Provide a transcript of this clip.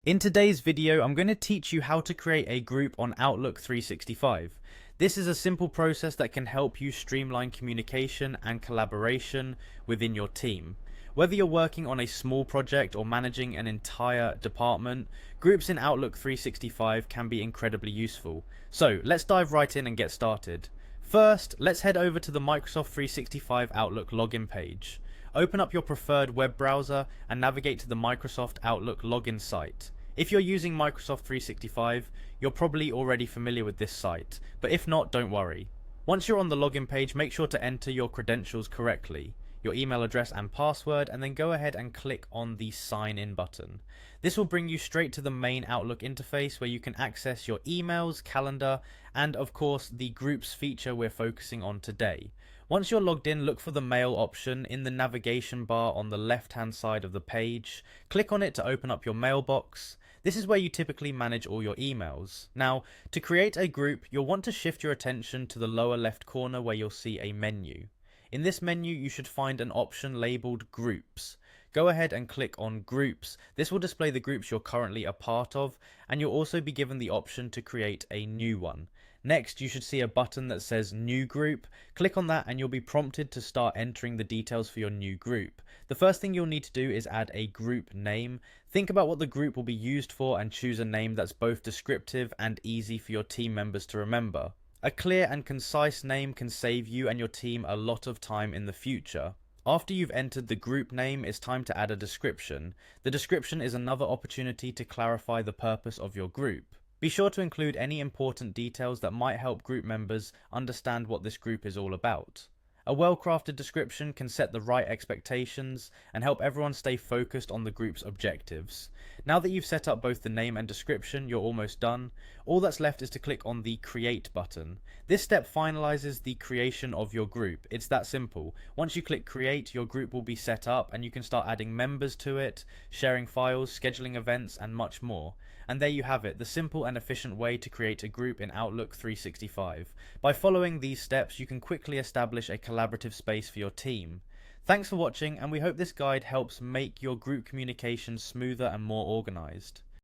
In today's video, I'm going to teach you how to create a group on Outlook 365. This is a simple process that can help you streamline communication and collaboration within your team. Whether you're working on a small project or managing an entire department, groups in Outlook 365 can be incredibly useful. So let's dive right in and get started. First, let's head over to the Microsoft 365 Outlook login page. Open up your preferred web browser and navigate to the Microsoft Outlook login site. If you're using Microsoft 365, you're probably already familiar with this site, but if not, don't worry. Once you're on the login page, make sure to enter your credentials correctly, your email address and password, and then go ahead and click on the sign in button. This will bring you straight to the main Outlook interface where you can access your emails, calendar, and of course the groups feature we're focusing on today. Once you're logged in, look for the mail option in the navigation bar on the left hand side of the page. Click on it to open up your mailbox. This is where you typically manage all your emails. Now, to create a group, you'll want to shift your attention to the lower left corner where you'll see a menu. In this menu, you should find an option labeled Groups. Go ahead and click on Groups. This will display the groups you're currently a part of, and you'll also be given the option to create a new one. Next, you should see a button that says New Group. Click on that and you'll be prompted to start entering the details for your new group. The first thing you'll need to do is add a group name. Think about what the group will be used for and choose a name that's both descriptive and easy for your team members to remember. A clear and concise name can save you and your team a lot of time in the future. After you've entered the group name, it's time to add a description. The description is another opportunity to clarify the purpose of your group. Be sure to include any important details that might help group members understand what this group is all about. A well-crafted description can set the right expectations and help everyone stay focused on the group's objectives. Now that you've set up both the name and description, you're almost done. All that's left is to click on the Create button. This step finalizes the creation of your group. It's that simple. Once you click Create, your group will be set up and you can start adding members to it, sharing files, scheduling events, and much more. And there you have it, the simple and efficient way to create a group in Outlook 365. By following these steps, you can quickly establish a collaborative space for your team. Thanks for watching, and we hope this guide helps make your group communication smoother and more organized.